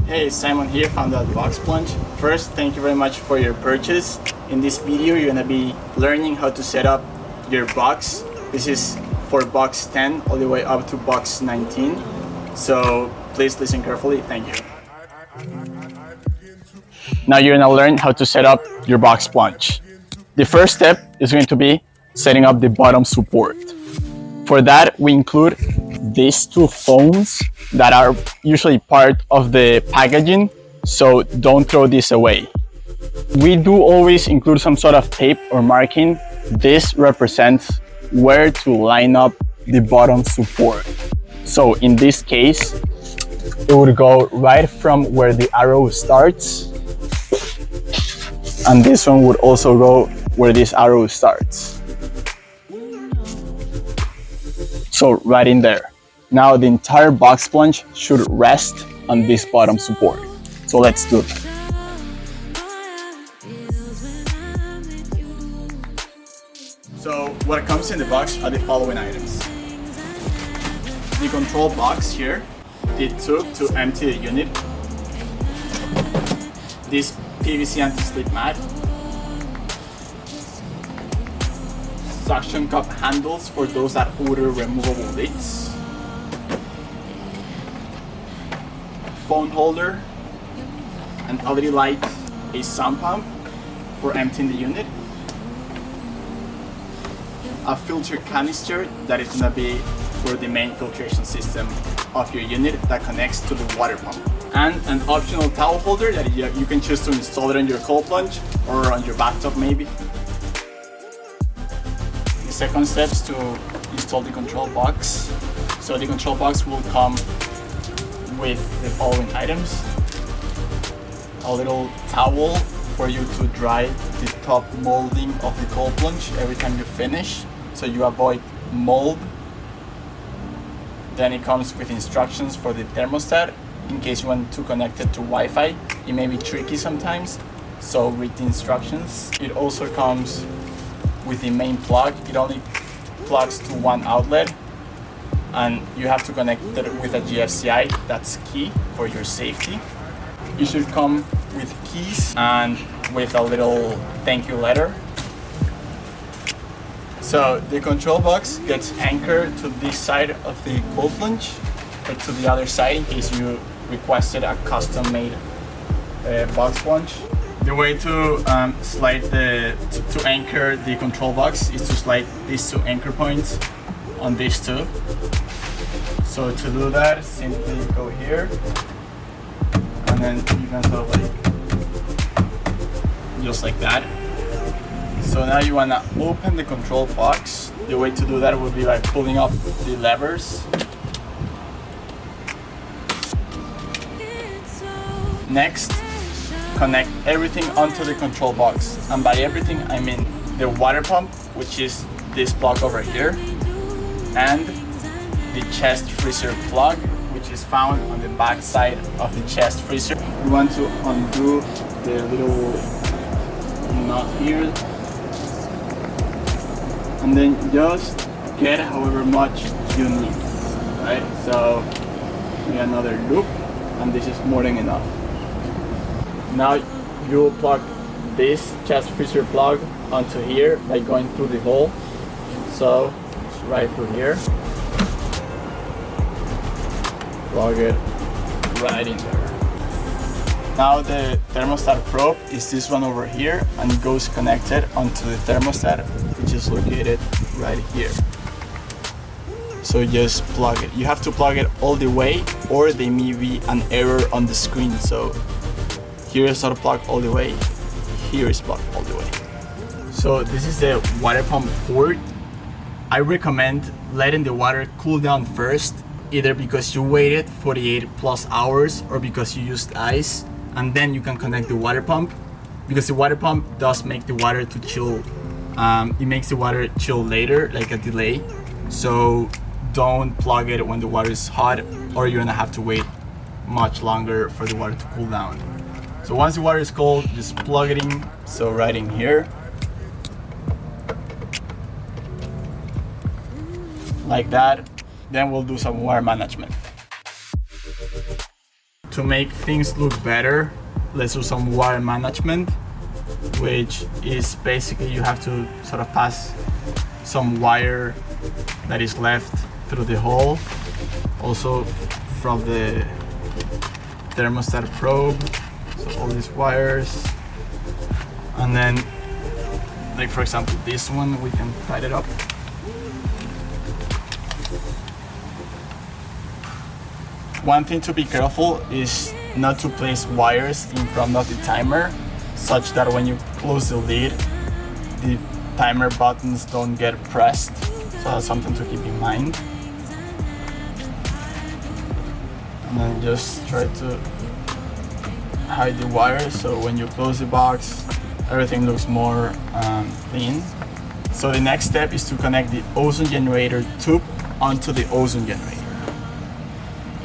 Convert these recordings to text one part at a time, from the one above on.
Hey, Simon here, founder at BoxPlunge. First, thank you very much for your purchase. In this video, you're gonna be learning how to set up your box. This is for box 10 all the way up to box 19. So please listen carefully, thank you. Now you're gonna learn how to set up your BoxPlunge. The first step is going to be setting up the bottom support. For that, we include these two foams that are usually part of the packaging, so don't throw this away. We do always include some sort of tape or marking. This represents where to line up the bottom support. So in this case, it would go right from where the arrow starts, and this one would also go where this arrow starts. So right in there. Now the entire BoxPlunge should rest on this bottom support. So let's do it. So what comes in the box are the following items. The control box here, the tube to empty the unit, this PVC anti-slip mat, suction cup handles for those that order removable lids, phone holder, an LED light, a sump pump for emptying the unit, a filter canister that is going to be for the main filtration system of your unit that connects to the water pump, and an optional towel holder that you can choose to install it on your cold plunge or on your bathtub maybe. The second step is to install the control box. So the control box will come with the following items: a little towel for you to dry the top molding of the cold plunge every time you finish, so you avoid mold. Then it comes with instructions for the thermostat in case you want to connect it to Wi-Fi. It may be tricky sometimes, so read the instructions. It also comes with the main plug. It only plugs to one outlet, and you have to connect it with a GFCI. That's key for your safety. It should come with keys and with a little thank you letter. So the control box gets anchored to this side of the cold plunge, or to the other side in case you requested a custom-made BoxPlunge. The way to to anchor the control box is to slide these two anchor points on these two. So to do that, simply go here, and then you can sort of like just like that. So now you want to open the control box. The way to do that would be by pulling up the levers. Next, connect everything onto the control box. And by everything, I mean the water pump, which is this plug over here, and the chest freezer plug, which is found on the back side of the chest freezer. You want to undo the little knot here, and then just get however much you need, right? So we get another loop, and this is more than enough. Now you plug this chest freezer plug onto here by going through the hole. So right through here, plug it right in there. Now the thermostat probe is this one over here, and it goes connected onto the thermostat, which is located right here. So just plug it. You have to plug it all the way, or there may be an error on the screen. So here is not plugged all the way, here is plugged all the way. So this is the water pump port. I recommend letting the water cool down first, either because you waited 48 plus hours or because you used ice, and then you can connect the water pump, because the water pump does make the water to chill. It makes the water chill later, like a delay. So don't plug it when the water is hot, or you're gonna have to wait much longer for the water to cool down. So once the water is cold, just plug it in. So right in here, like that. Then we'll do some water management. to make things look better, let's do some wire management, which is basically you have to sort of pass some wire that is left through the hole, also from the thermostat probe, so all these wires, and then like for example this one, we can tighten it up. One thing to be careful is not to place wires in front of the timer, such that when you close the lid, the timer buttons don't get pressed. So that's something to keep in mind. And then just try to hide the wires, so when you close the box, everything looks more clean. So the next step is to connect the ozone generator tube onto the ozone generator.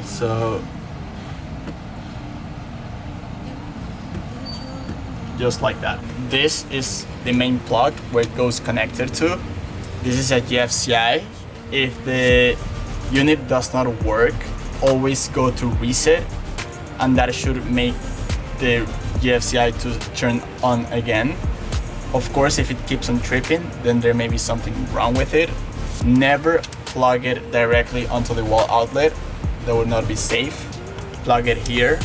So just like that. This is the main plug where it goes connected to. This is a GFCI. If the unit does not work, always go to reset, and that should make the GFCI to turn on again. Of course, if it keeps on tripping, then there may be something wrong with it. Never plug it directly onto the wall outlet. That would not be safe. Plug it here,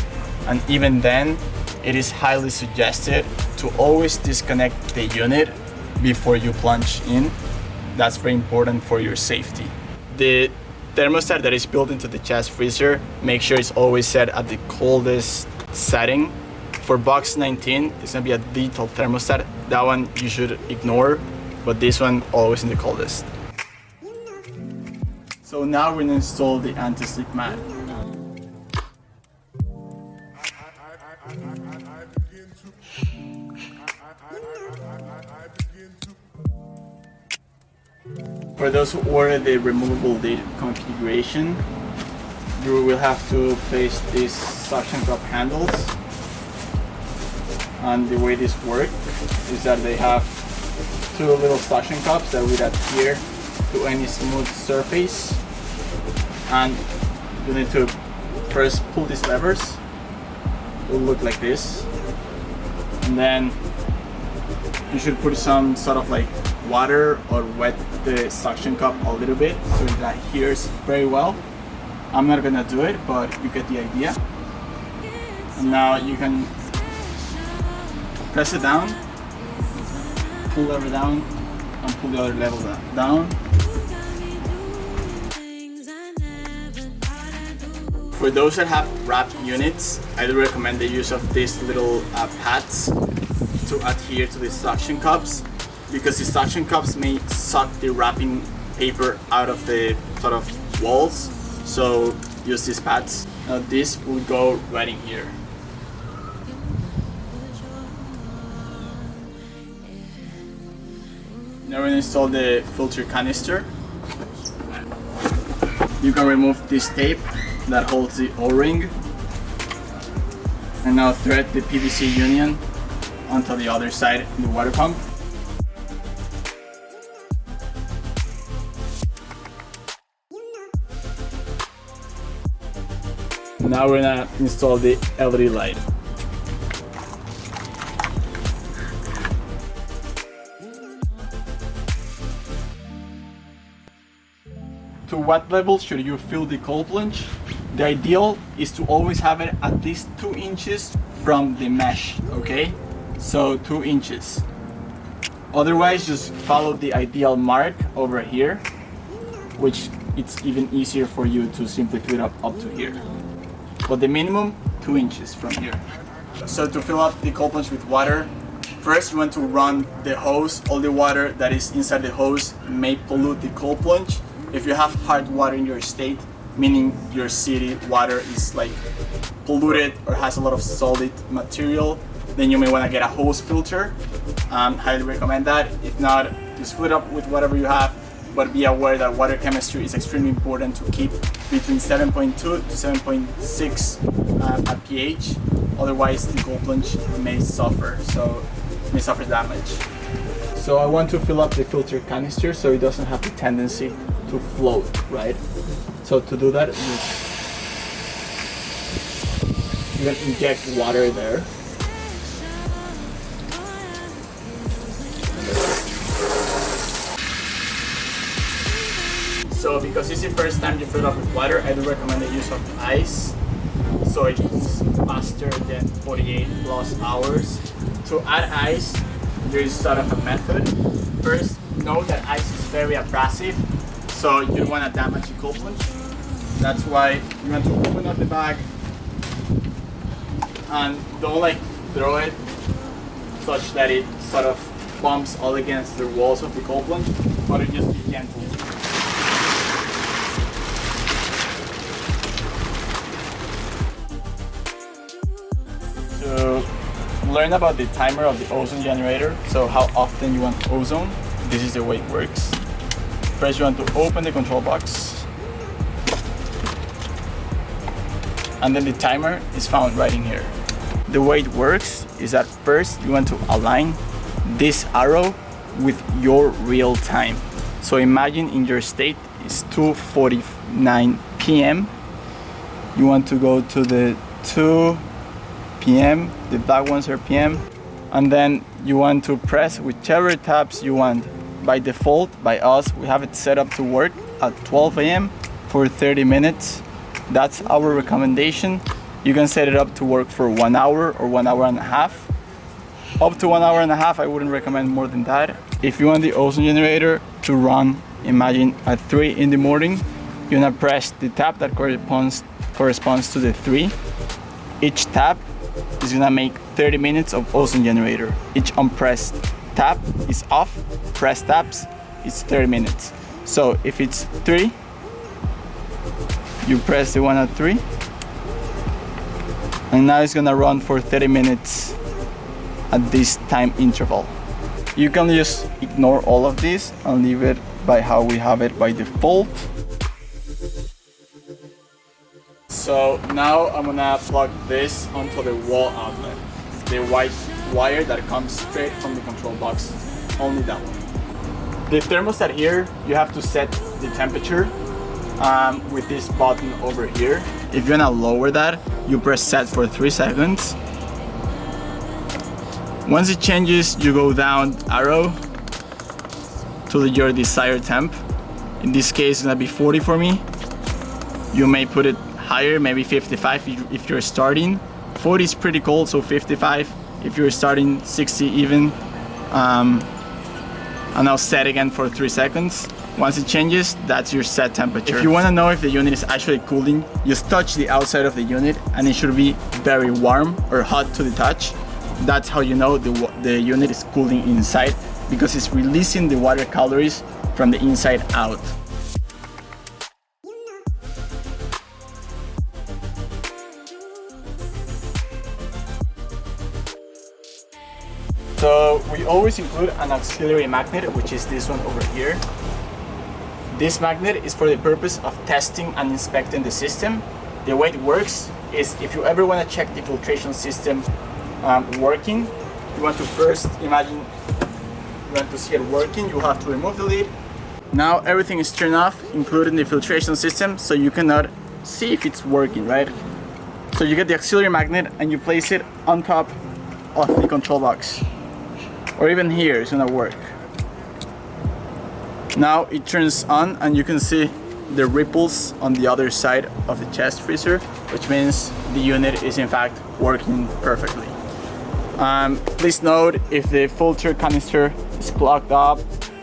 and even then, it is highly suggested to always disconnect the unit before you plunge in. That's very important for your safety. The thermostat that is built into the chest freezer, make sure it's always set at the coldest setting. For box 19, it's gonna be a digital thermostat. That one you should ignore, but this one always in the coldest. So now we're gonna install the anti-slip mat. For those who order the removable lid configuration, you will have to place these suction cup handles. And the way this works is that they have two little suction cups that would adhere to any smooth surface, and you need to first pull these levers. It will look like this, and then you should put some sort of like water or wet the suction cup a little bit so it adheres very well. I'm not gonna do it, but you get the idea. And now you can press it down, pull the lever down, and pull the other lever down. For those that have wrapped units, I do recommend the use of these little pads to adhere to the suction cups, because the suction cups may suck the wrapping paper out of the sort of walls. So use these pads. Now this will go right in here. Now we're going to install the filter canister. You can remove this tape that holds the O-ring, and now thread the PVC union onto the other side in the water pump. Now we're gonna install the LED light. To what level should you fill the cold plunge? The ideal is to always have it at least 2 inches from the mesh, okay? So 2 inches. Otherwise, just follow the ideal mark over here, which it's even easier for you to simply fill it up to here. But the minimum, 2 inches from here. So to fill up the cold plunge with water, first you want to run the hose. All the water that is inside the hose may pollute the cold plunge. If you have hard water in your state, meaning your city water is like polluted or has a lot of solid material, then you may want to get a hose filter. Highly recommend that. If not, just fill it up with whatever you have, but be aware that water chemistry is extremely important to keep between 7.2 to 7.6 at pH. Otherwise, the cold plunge may suffer damage. So I want to fill up the filter canister so it doesn't have the tendency to float, right? So to do that, you can inject water there. So because it's the first time you fill it up with water, I do recommend the use of ice. So it's faster than 48 plus hours. To add ice, there is sort of a method. First, know that ice is very abrasive, so you don't want to damage the cold plunge. That's why you want to open up the bag and don't like throw it such that it sort of bumps all against the walls of the cold plunge, but it just be gentle. To learn about the timer of the ozone generator, so how often you want ozone, this is the way it works. First you want to open the control box, and then the timer is found right in here. The way it works is that first you want to align this arrow with your real time. So imagine in your state it's 2:49 p.m. You want to go to the 2 p.m. the black ones are p.m. and then you want to press whichever tabs you want. By default, by us, we have it set up to work at 12 a.m. for 30 minutes. That's our recommendation. You can set it up to work for 1 hour or 1 hour and a half. Up to 1 hour and a half, I wouldn't recommend more than that. If you want the ozone generator to run, imagine at 3 in the morning, you're gonna press the tab that corresponds to the 3. Each tab is gonna make 30 minutes of ozone generator. Each unpressed tab is off, press tabs, it's 30 minutes. So if it's 3, you press the one at 3, and now it's gonna run for 30 minutes at this time interval. You can just ignore all of this and leave it by how we have it by default. So now I'm gonna plug this onto the wall outlet, the white wire that comes straight from the control box, only that one. The thermostat here, you have to set the temperature with this button over here. If you wanna lower that, you press set for 3 seconds. Once it changes, you go down arrow to your desired temp. In this case, it's gonna be 40 for me. You may put it higher, maybe 55 if you're starting. 40 is pretty cold, so 55 if you're starting, 60 even. And I'll set again for 3 seconds. Once it changes, that's your set temperature. If you want to know if the unit is actually cooling, just touch the outside of the unit and it should be very warm or hot to the touch. That's how you know the unit is cooling inside, because it's releasing the water calories from the inside out. So we always include an auxiliary magnet, which is this one over here. This magnet is for the purpose of testing and inspecting the system. The way it works is if you ever want to check the filtration system working, you want to first imagine you want to see it working, you have to remove the lid. Now everything is turned off, including the filtration system, so you cannot see if it's working, right? So you get the auxiliary magnet and you place it on top of the control box. Or even here, it's gonna work. Now it turns on and you can see the ripples on the other side of the chest freezer, which means the unit is in fact working perfectly. Please note, if the filter canister is clogged up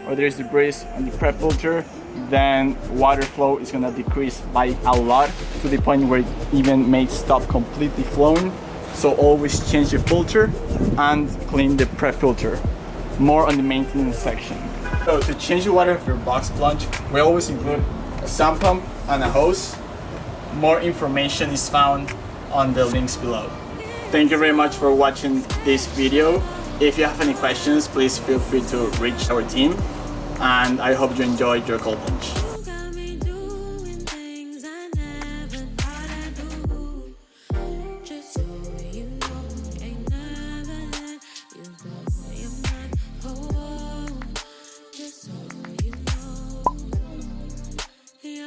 or there's debris on the prep filter, then water flow is gonna decrease by a lot, to the point where it even may stop completely flowing. So always change the filter and clean the prep filter. More on the maintenance section. So to change the water of your BoxPlunge, we always include a sump pump and a hose. More information is found on the links below. Thank you very much for watching this video. If you have any questions, please feel free to reach our team, and I hope you enjoyed your cold plunge.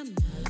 I'm not